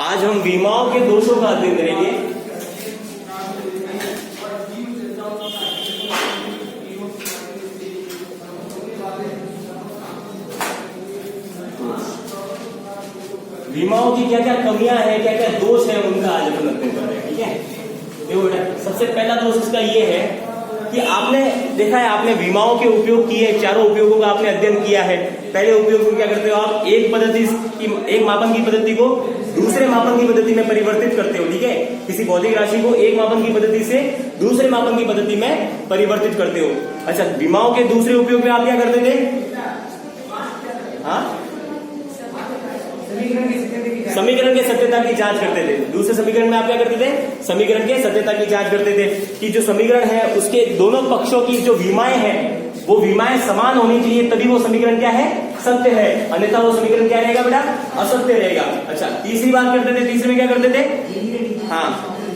आज हम विमाओं के दोषों का अध्ययन करेंगे। विमाओं की क्या क्या कमियां हैं, क्या क्या दोष है, उनका आज हम अध्ययन कर रहे हैं। ठीक है, देखो बेटा, सबसे पहला दोष इसका ये है कि आपने देखा है, आपने विमाओं के उपयोग किए, चारों उपयोगों का आपने अध्ययन किया है। पहले उपयोग को क्या करते हो आप, एक मापन की पद्धति को दूसरे मापन की पद्धति में परिवर्तित करते हो। ठीक है, किसी भौतिक राशि को एक मापन की पद्धति से दूसरे मापन की पद्धति में परिवर्तित करते हो। अच्छा, विमाओं के दूसरे उपयोग में आप क्या करते थे? हाँ, समीकरण के सत्यता की जांच करते थे। दूसरे समीकरण में आप क्या करते थे? समीकरण के सत्यता की जांच करते थे कि जो समीकरण है उसके दोनों पक्षों की जो विमाएं हैं वो विमाएं समान होनी चाहिए, तभी वो समीकरण क्या है? सत्य है, अन्यथा वो समीकरण क्या रहेगा बेटा? असत्य रहेगा। अच्छा, तीसरी बात करते थे, तीसरे में क्या करते थे? हाँ,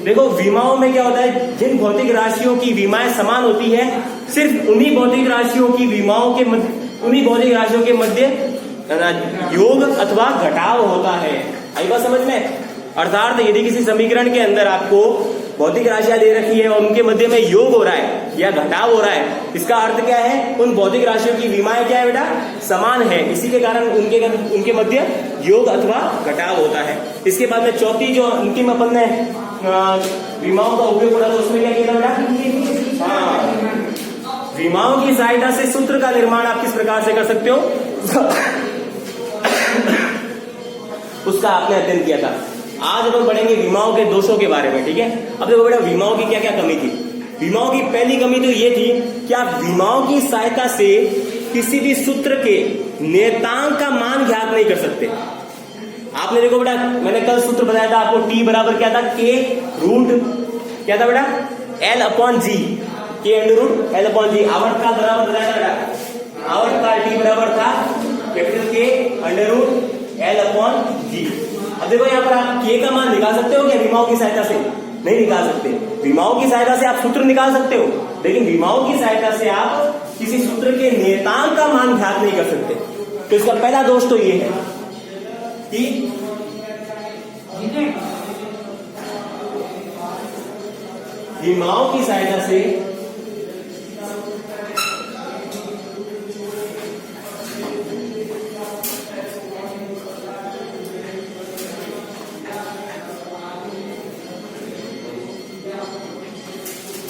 देखो विमाओं में क्या होता है, जिन भौतिक राशियों की विमाएं समान होती है, सिर्फ उन्हीं भौतिक राशियों की विमाओं के मध्य योग अथवा घटाव होता है। आई बात समझ में? अर्थात यदि किसी समीकरण के अंदर आपको भौतिक राशियां दे रखी है और उनके मध्य में योग हो रहा है या घटाव हो रहा है, इसका अर्थ क्या है? उन भौतिक राशियों की विमाएं क्या है बेटा? समान है, इसी के कारण उनके मध्य योग अथवा घटाव होता है। इसके बाद में चौथी जो अंतिम अपन ने विमाओं का उपयोग करा, तो उसमें क्या किया बेटा? हाँ, विमाओं की सहायता से सूत्र का निर्माण आप किस प्रकार से कर सकते हो उसका आपने अध्ययन किया था। आज अपन पढ़ेंगे विमाओं के दोषों के बारे में। ठीक है, अब देखो बेटा, विमाओं की क्या क्या कमी थी। विमाओं की पहली कमी तो ये थी कि आप विमाओं की सहायता से किसी भी सूत्र के नियतांक का मान ज्ञात नहीं कर सकते। आपने देखो बेटा, मैंने कल सूत्र बताया था आपको, टी बराबर क्या था? के रूट क्या था बेटा? एल अपॉन जी, के अंडर रूट एल अपॉन जी। आवर्त का बराबर बताया था बेटा, आवर्त का टी बराबर था कैपिटल के अंडर रूट एल अपॉन जी। अब देखो यहाँ पर आप के का मान निकाल सकते हो क्या विमाओं की सहायता से? नहीं निकाल सकते। विमाओं की सहायता से आप सूत्र निकाल सकते हो, लेकिन विमाओं की सहायता से आप किसी सूत्र के नियतांक का मान ज्ञात नहीं कर सकते। तो इसका पहला दोष तो ये है कि विमाओं की सहायता से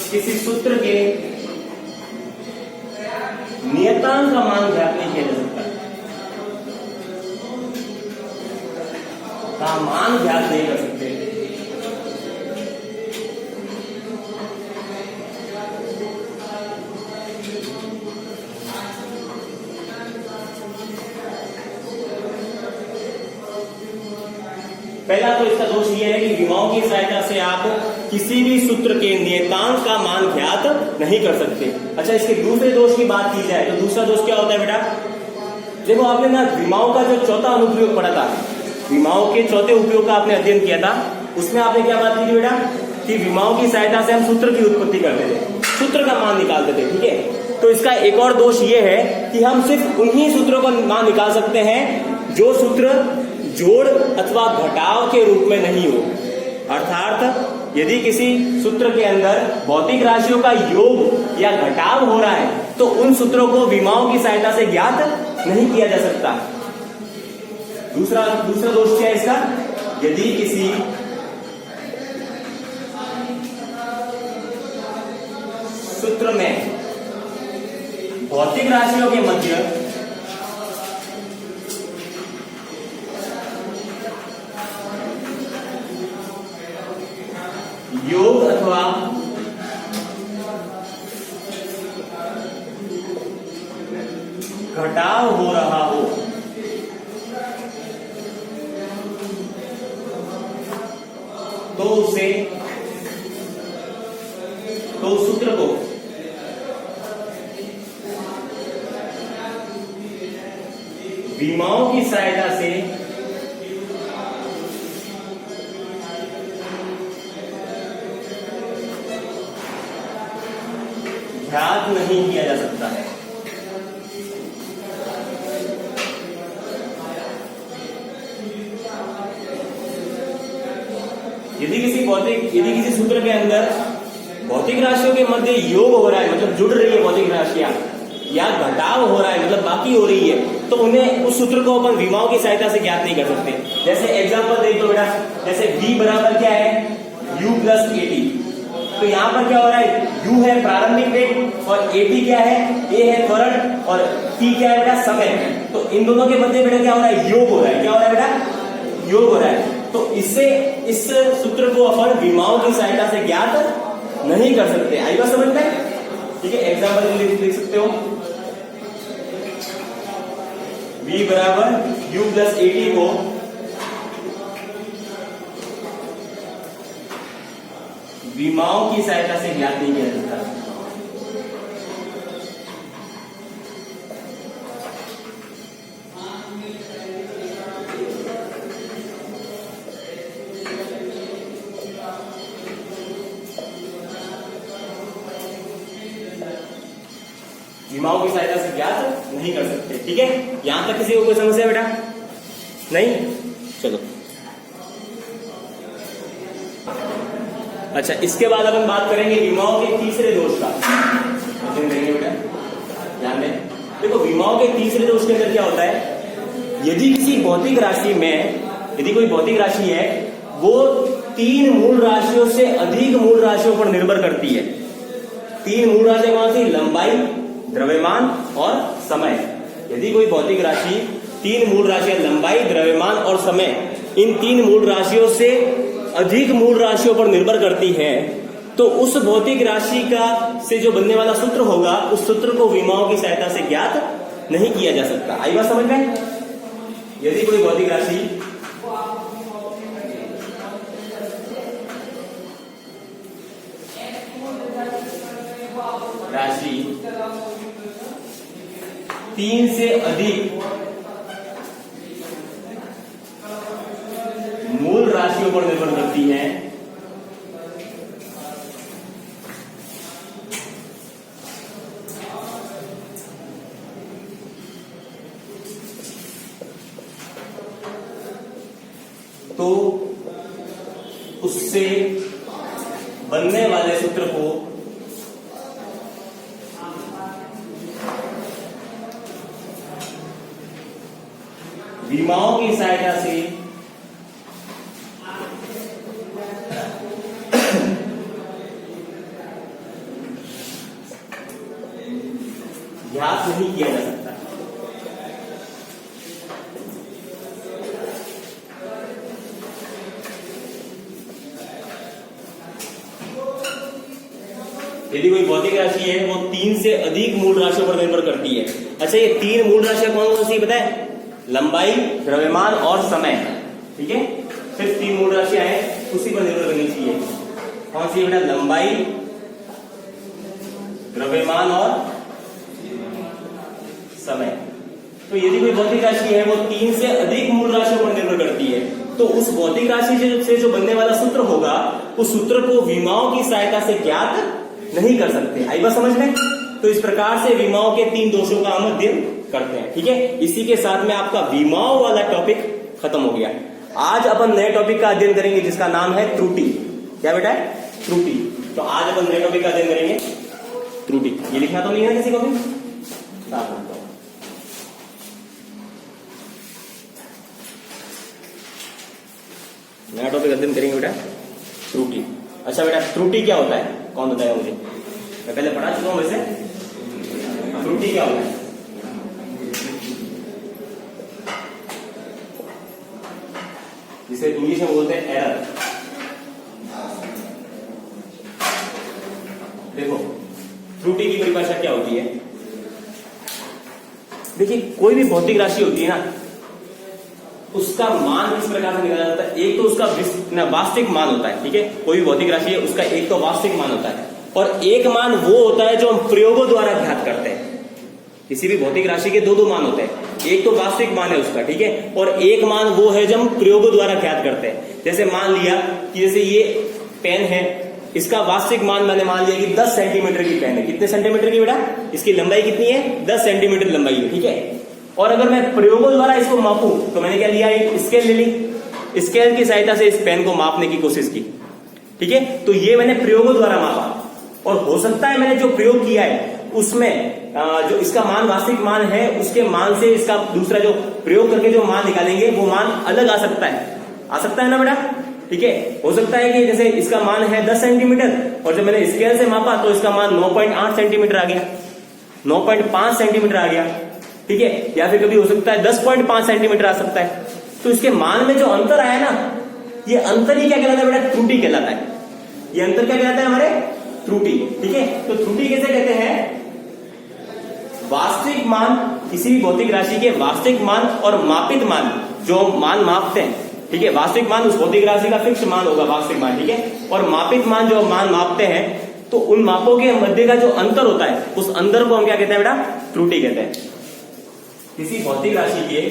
किसी सूत्र के नियतांक का मान ज्ञात नहीं किया जा सकता, का मान ज्ञात नहीं कर सकते। पहला तो इसका दोष यह है कि विमाओं की सहायता से आप किसी भी सूत्र के नियतांक का मान ज्ञात नहीं कर सकते। अच्छा, इसके दूसरे दोष की बात की जाए तो दूसरा दोष क्या होता है बेटा? देखो, आपने ना विमाओं का जो चौथा अनुप्रयोग पढ़ा था, विमाओं के चौथे उपयोग का आपने अध्ययन किया था, उसमें आपने क्या बात की थी बेटा? कि विमाओं की सहायता से हम सूत्र की उत्पत्ति करते थे, सूत्र का मान निकालते थे। ठीक है, तो इसका एक और दोष ये है कि हम सिर्फ उन्हीं सूत्रों का मान निकाल सकते हैं जो सूत्र जोड़ अथवा घटाव के रूप में नहीं हो। अर्थात यदि किसी सूत्र के अंदर भौतिक राशियों का योग या घटाव हो रहा है तो उन सूत्रों को विमाओं की सहायता से ज्ञात नहीं किया जा सकता। दूसरा दोष क्या है इसका? यदि किसी सूत्र में भौतिक राशियों के मध्य योग अथवा घटाव हो रहा हो तो सूत्र को विमाओं की सहायता से ज्ञात नहीं किया जा सकता है। यदि किसी सूत्र के अंदर भौतिक राशियों के मध्य योग हो रहा है, मतलब जुड़ रही है भौतिक राशियां, या घटाव हो रहा है मतलब बाकी हो रही है, तो उन्हें उस सूत्र को अपन विमाओं की सहायता से ज्ञात नहीं कर सकते। जैसे एग्जांपल देख लो बेटा, जैसे v बराबर क्या है u प्लस एटी, तो यहाँ पर क्या हो रहा है, u है प्रारंभिक वेग और at क्या है, a है त्वरण और t क्या है बेटा समय। तो इन दोनों के मध्य बेटा क्या हो रहा है, योग हो रहा है। क्या हो रहा है बेटा, योग हो रहा है। तो इससे इस सूत्र को अपन विमाओं की सहायता से ज्ञात नहीं कर सकते। आई बात समझ में? ठीक है, एग्जाम्पल लिख सकते हो, v बराबर u प्लस एटी को विमाओं की सहायता से ज्ञात नहीं किया जाता। विमाओं की सहायता से ज्ञात नहीं कर सकते। ठीक है, यहां तक किसी को कोई समस्या बेटा? नहीं, चलो। अच्छा, इसके बाद अपन बात करेंगे विमाओं के तीसरे दोष का। देखेंगे बेटा, ध्यान दें। देखो, विमाओं के तीसरे दोष के अंदर क्या होता है, यदि किसी भौतिक राशि में, यदि कोई भौतिक राशि है वो 3 मूल राशियों से अधिक मूल राशियों पर निर्भर करती है। 3 मूल राशियां कौन सी? लंबाई, द्रव्यमान और समय। यदि कोई भौतिक राशि 3 मूल राशियां लंबाई, द्रव्यमान और समय, इन 3 मूल राशियों से अधिक मूल राशियों पर निर्भर करती है, तो उस भौतिक राशि का से जो बनने वाला सूत्र होगा, उस सूत्र को विमाओं की सहायता से ज्ञात नहीं किया जा सकता। आई बात समझ में? यदि कोई भौतिक राशि राशि 3 से अधिक मूल राशियों पर निर्भर करती है, तो उससे बनने वाले सूत्र को विमाओं की सहायता से ज्ञात नहीं किया जा सकता। यदि कोई भौतिक राशि है वो 3 से अधिक मूल राशियों पर निर्भर करती है। अच्छा, ये 3 मूल राशियां कौन कौन सी बताए? लंबाई, द्रव्यमान और समय। ठीक है, सिर्फ 3 मूल राशियां हैं, उसी पर निर्भर करनी चाहिए। कौन सी बेटा? लंबाई, द्रव्यमान और समय। तो यदि कोई भौतिक राशि है वो 3 से अधिक मूल राशियों पर निर्भर करती है, तो उस भौतिक राशि से जो बनने वाला सूत्र होगा, उस सूत्र को विमाओं की सहायता से ज्ञात नहीं कर सकते। आई बात समझ में? तो इस प्रकार से विमाओं के 3 दोषों का हम अध्ययन करते हैं। ठीक है, इसी के साथ में आपका विमाओं वाला टॉपिक खत्म हो गया। आज अपन नए टॉपिक का अध्ययन करेंगे जिसका नाम है त्रुटि। क्या बेटा है? त्रुटि। तो आज अपन नए टॉपिक का अध्ययन करेंगे त्रुटि। ये लिखना तो नहीं है किसी को भी? नया टॉपिक अध्ययन करेंगे बेटा त्रुटि। अच्छा बेटा, त्रुटि क्या होता है? कौन बताएगा मुझे? मैं पहले पढ़ा चुका हूं वैसे। त्रुटि क्या होता है? जिसे इंग्लिश में बोलते हैं एरर। देखो, त्रुटि की परिभाषा क्या होती है? देखिए, कोई भी भौतिक राशि होती है ना, उसका मान किस प्रकार से निकाला जाता है? एक तो उसका वास्तविक मान होता है। ठीक है, कोई भी भौतिक राशि है उसका एक तो वास्तविक मान होता है, और एक मान वो होता है जो हम प्रयोगों द्वारा ज्ञात करते हैं। किसी भी भौतिक राशि के 2 मान होते हैं, एक तो वास्तविक मान है उसका, ठीक है, और एक मान वो है जो हम प्रयोगों द्वारा ज्ञात करते हैं। जैसे मान लिया कि जैसे ये पेन है, इसका वास्तविक मान मैंने मान लिया कि 10 सेंटीमीटर की पेन है। कितने सेंटीमीटर की बेटा? इसकी लंबाई कितनी है? 10 सेंटीमीटर लंबाई है। ठीक है, और अगर मैं प्रयोगों द्वारा इसको मापूं तो मैंने क्या लिया? एक स्केल ले ली। स्केल की सहायता से इस पेन को मापने की कोशिश की। ठीक है, तो ये मैंने प्रयोगों द्वारा मापा, और हो सकता है मैंने जो प्रयोग किया है उसमें जो इसका मान वास्तविक मान है उसके मान से इसका दूसरा जो प्रयोग करके जो मान निकालेंगे वो मान अलग आ सकता है ना बेटा। ठीक है, हो सकता है कि जैसे इसका मान है 10 सेंटीमीटर और जब मैंने स्केल से मापा तो इसका मान 9.8 सेंटीमीटर आ गया, 9.5 सेंटीमीटर आ गया। ठीक है, या फिर कभी हो सकता है 10.5 सेंटीमीटर आ सकता है। तो इसके मान में जो अंतर आया ना, ये अंतर ही क्या कहलाता है बेटा? त्रुटि कहलाता है। ये अंतर क्या कहलाता है हमारे? त्रुटि। ठीक है, तो त्रुटि कैसे कहते हैं? वास्तविक मान, किसी भी भौतिक राशि के वास्तविक मान और मापित मान, जो मान मापते हैं, ठीक है, वास्तविक मान उस भौतिक राशि का फिक्स मान होगा, वास्तविक मान। ठीक है, और मापित मान जो मान मापते हैं, तो उन मापों के मध्य का जो अंतर होता है उस अंतर को हम क्या कहते हैं बेटा? त्रुटि कहते हैं। किसी भौतिक राशि के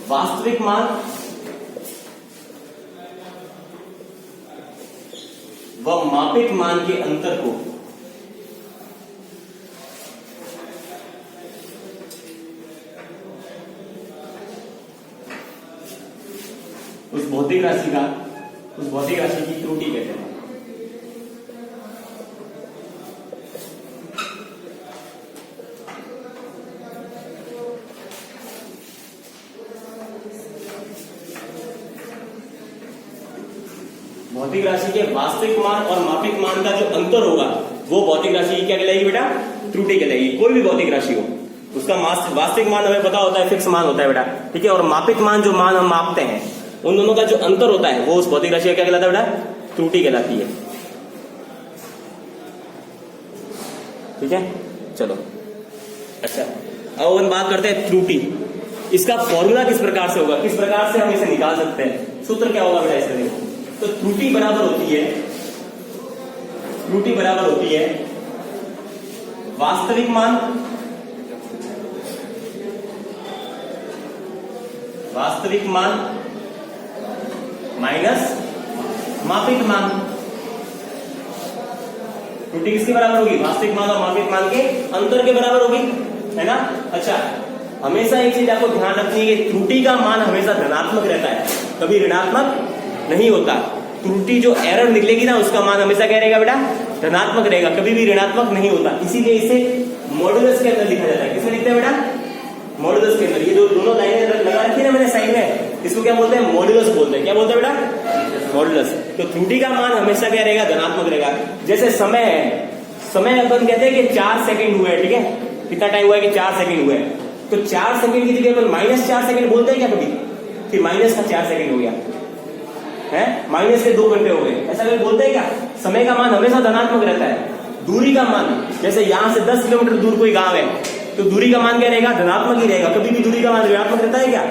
वास्तविक मान व मापित मान के अंतर को उस भौतिक राशि की त्रुटि कहते हैं। भौतिक राशि के वास्तविक मान और मापित मान का जो अंतर होगा वो भौतिक राशि क्या कहलाएगी बेटा? त्रुटि कहलाएगी। कोई भी भौतिक राशि हो, उसका वास्तविक मान हमें पता होता है, फिक्स मान होता है बेटा। ठीक है, और मापित मान जो मान हम मापते हैं उन दोनों का जो अंतर होता है वो उस भौतिक राशि का क्या कहलाता है बेटा? त्रुटि कहलाती है। ठीक है, चलो अच्छा, अब हम बात करते हैं त्रुटि। इसका फॉर्मूला किस प्रकार से होगा, किस प्रकार से हम इसे निकाल सकते हैं, सूत्र क्या होगा बेटा इसका? देखो, तो त्रुटि बराबर होती है वास्तविक मान माइनस मापित मान। त्रुटि किसके बराबर होगी? वास्तविक मान और मापित मान के अंतर के बराबर होगी, है ना। अच्छा, हमेशा एक चीज आपको ध्यान रखनी है कि त्रुटि का मान हमेशा धनात्मक रहता है, कभी ऋणात्मक नहीं होता। त्रुटि जो एरर निकलेगी ना उसका मान हमेशा क्या रहेगा बेटा? धनात्मक रहेगा, कभी भी ऋणात्मक नहीं होता। इसीलिए इसे मॉडुलस के अंदर लिखा जाता है। किसमें लिखते हैं बेटा? मॉडुलस के अंदर। ये जो दोनों लाइनें लगा रखी है ना मैंने साइड में, इसको क्या बोलते हैं? मॉडुलस बोलते हैं। क्या बोलते हैं बेटा? मॉडुलस। तो त्रुटि का मान हमेशा क्या रहेगा? धनात्मक रहेगा। जैसे समय है, समय अपन कहते हैं कि 4 सेकंड हुए, ठीक है, कितना टाइम हुआ है कि 4 सेकंड हुए, तो 4 सेकंड की जगह अपन -4 सेकंड बोलते हैं क्या कभी? कि माइनस का 4 सेकंड हो गया है, माइनस के 2 घंटे हो गए, ऐसा कभी बोलते हैं क्या? समय का मान हमेशा धनात्मक रहता है। दूरी का मान, जैसे यहां से 10 किलोमीटर दूर कोई गांव है तो दूरी का मान क्या रहेगा? धनात्मक ही रहेगा। कभी भी दूरी का मान ऋणात्मक रहता है क्या?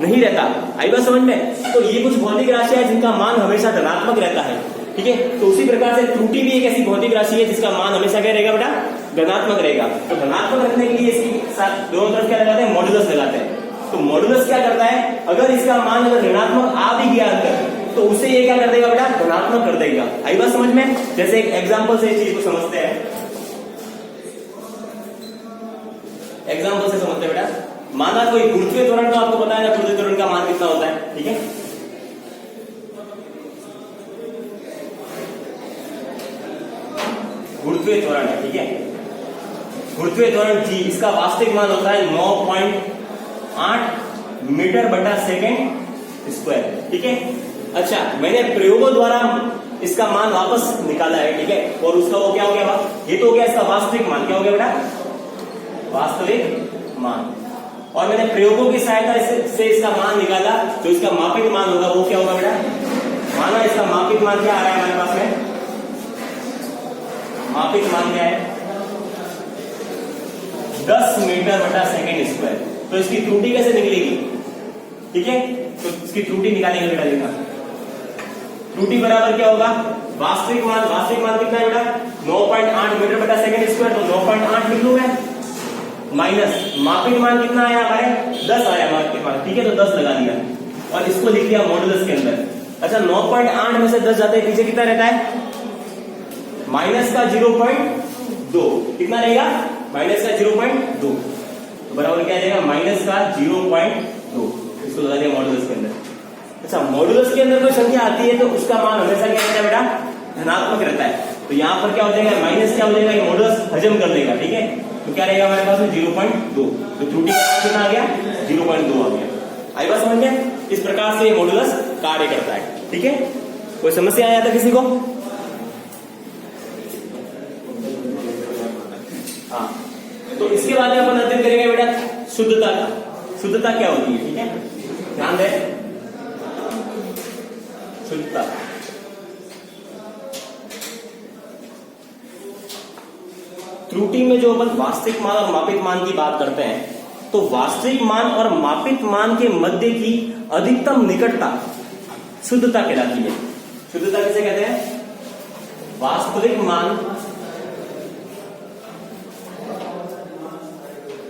नहीं रहता। आई बात समझ में? तो ये कुछ भौतिक राशि है जिनका मान हमेशा धनात्मक रहता है। ठीक है, तो उसी प्रकार से त्रुटि भी एक ऐसी भौतिक राशि है जिसका मान हमेशा क्या रहेगा बेटा? धनात्मक रहेगा। तो धनात्मक रखने के लिए इसके साथ दोनों तरफ क्या लगाते हैं? मॉडुलस लगाते हैं। तो मॉडुलस क्या करता है? अगर इसका मान अगर ऋणात्मक आ भी गया अंदर तो उसे ये क्या कर देगा बेटा? धनात्मक कर देगा। आई बात समझ में? जैसे एक एग्जाम्पल से इस चीज को समझते हैं, एग्जाम्पल से समझते हैं बेटा। माना कोई गुरुत्वीय त्वरण, तो आपको पता है ना गुरुत्वीय त्वरण का मान कितना होता है, ठीक है। गुरुत्वीय त्वरण है, ठीक है, गुरुत्वीय त्वरण जी, इसका वास्तविक मान होता है 9.8 मीटर बटा सेकेंड स्क्वायर, ठीक है। अच्छा, मैंने प्रयोगों द्वारा इसका मान वापस निकाला है, ठीक है, और उसका वो क्या हो गया? ये तो हो गया इसका वास्तविक मान। क्या हो गया बेटा? वास्तविक मान। और मैंने प्रयोगों की सहायता से इसका मान निकाला, जो इसका मापित मान होगा वो क्या होगा बेटा? माना इसका मापित मान क्या आ रहा है हमारे पास में? मापित मान क्या है? 10 मीटर बटा सेकेंड स्क्वायर। तो इसकी त्रुटि कैसे निकलेगी? ठीक है, तो इसकी त्रुटि निकालेंगे बेटा। देखा, त्रुटि बराबर क्या होगा? वास्तविक मान कितना है बेटा? 9.8 मीटर बटा सेकेंड स्क्वायर, तो 9.8 लिख लूं मैं, माइनस मापित मान कितना आया हमारे? 10 आया मापित मान, ठीक है, तो 10 लगा दिया और इसको लिख दिया मॉडुलस के अंदर। अच्छा, 9.8 में से 10 जाते हैं, पीछे कितना रहता है? माइनस का 2 कितना रहेगा माइनस का 0.2 तो बराबर क्या आ जाएगा माइनस का 0.2 इसको लगा दिया मॉडुलस के अंदर। अच्छा मॉडुलस के अंदर कोई संख्या आती है तो उसका मान हमेशा क्या रहता है बेटा धनात्मक रहता है तो यहाँ पर क्या हो जाएगा माइनस क्या हो जाएगा ये मॉडुलस हजम कर लेगा ठीक है तो क्या रहेगा हमारे पास में 0.2 तो त्रुटि कितना आ गया 0.2 आ गया। आई बात समझ में इस प्रकार से ये मॉडुलस कार्य करता है ठीक है। कोई समस्या आया था किसी को? हाँ तो इसके बाद में अपन अध्ययन करेंगे बेटा शुद्धता का। शुद्धता क्या होती है ठीक है ध्यान दें शुद्धता त्रुटि में जो अपन वास्तविक मान और मापित मान की बात करते हैं तो वास्तविक मान और मापित मान के मध्य की अधिकतम निकटता शुद्धता कहलाती है। शुद्धता किसे कहते हैं वास्तविक मान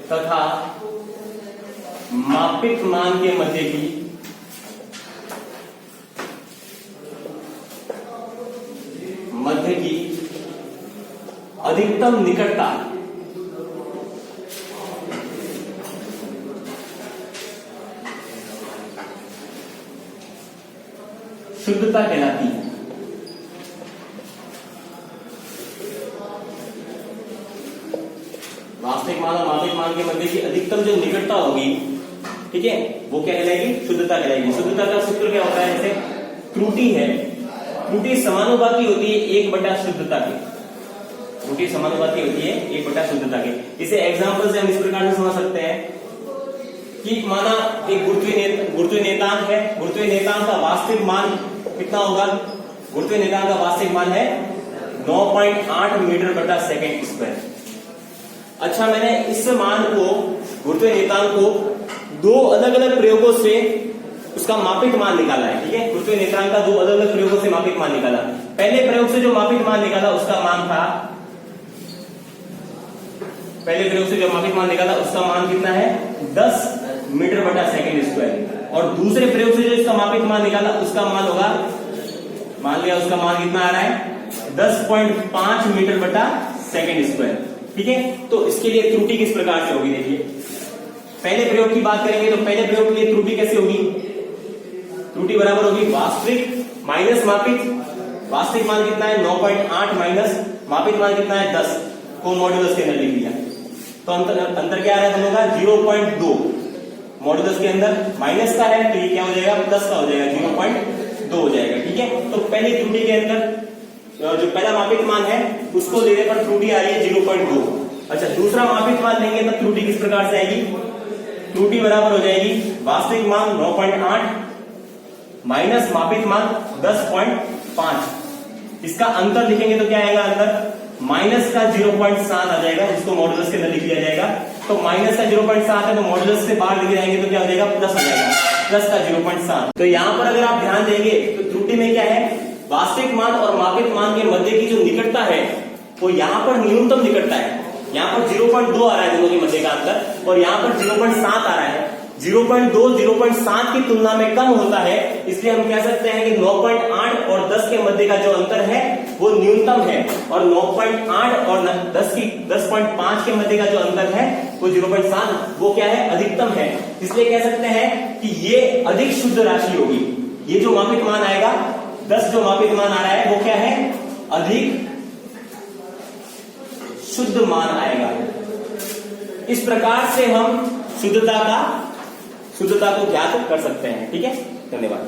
तथा मापित मान के मध्य की अधिकतम निकटता शुद्धता कहलाती है। वास्तविक मान और मापित मान के मध्य की अधिकतम जो निकटता होगी ठीक है वो क्या कहलाएगी शुद्धता कहलाएगी। शुद्धता का सूत्र क्या होता है जैसे त्रुटि है त्रुटि समानुपाती होती है 1/शुद्धता के। त्रुटि समानुपाती होती है 1/शुद्धता के। इसे एग्जांपल से हम इस प्रकार से समझ सकते हैं कि माना एक गुरुत्वीय नेतांक है। गुरुत्वीय नेतांक का वास्तविक मान कितना होगा? गुरुत्वीय नेतांक का वास्तविक मान है 9.8 मीटर/सेकंड स्क्वायर। अच्छा मैंने इस मान को गुरुत्वीय नेतांक को दो अलग अलग प्रयोगों से उसका मापित मान निकाला है ठीक है। गुरुत्वीय नेतांक का दो अलग अलग प्रयोगों से मापित मान निकाला। पहले प्रयोग से जो मापित मान निकाला उसका मान था पहले प्रयोग से जो मापित मान निकाला उसका मान कितना है 10 मीटर/सेकंड स्क्वायर। और दूसरे प्रयोग से जो इसका मापित मान निकाला उसका मान होगा मान लिया उसका मान कितना आ रहा है 10.5 मीटर/सेकंड स्क्वायर ठीक है। तो इसके लिए त्रुटि किस प्रकार से होगी देखिए। पहले प्रयोग की बात करेंगे तो पहले प्रयोग के लिए त्रुटि कैसे होगी? त्रुटि बराबर होगी वास्तविक माइनस मापित। वास्तविक मान कितना है 9.8 माइनस मापित मान कितना है 10 को मॉड्यूलस के अंदर लिख दिया तो अंतर क्या आ रहा है दोनों का 0.2। मॉड्यूलस के अंदर माइनस का है तो ये क्या हो जाएगा प्लस का हो जाएगा 0.2 हो जाएगा ठीक है। तो पहली त्रुटि के अंदर जो पहला मापित मान है उसको लेने पर त्रुटि आ रही है 0.2। अच्छा दूसरा मापित मान लेंगे तो त्रुटि किस प्रकार से आएगी? त्रुटि बराबर हो जाएगी वास्तविक मान 9.8 माइनस मापित मान 10.5। इसका अंतर लिखेंगे तो क्या आएगा अंतर माइनस का 0.7 आ जाएगा जिसको मॉड्यूलस के अंदर लिख दिया जाएगा। तो माइनस का 0.7 है तो मॉड्यूलस से बाहर लेके जाएंगे तो क्या हो जाएगा प्लस हो जाएगा प्लस का 0.7। तो यहाँ पर अगर आप ध्यान देंगे तो त्रुटि में क्या है वास्तविक मान और मापित मान के मध्य की जो निकटता है वो यहाँ पर न्यूनतम निकटता है। यहाँ पर 0.2 आ रहा है दोनों के मध्य का अंतर और यहाँ पर 0.7 आ रहा है। 0.2 0.7 की तुलना में कम होता है इसलिए हम कह सकते हैं कि 9.8 और 10 के मध्य का जो अंतर है वो न्यूनतम है और 9.8 और 10.5 के मध्य का जो अंतर है वो 0.7 वो क्या है अधिकतम है। इसलिए कह सकते हैं कि ये अधिक शुद्ध राशि होगी। ये जो मापित मान आएगा 10 जो मापित मान आ रहा है वो क्या है अधिक शुद्ध मान आएगा। इस प्रकार से हम शुद्धता को ज्ञात कर सकते हैं ठीक है। धन्यवाद।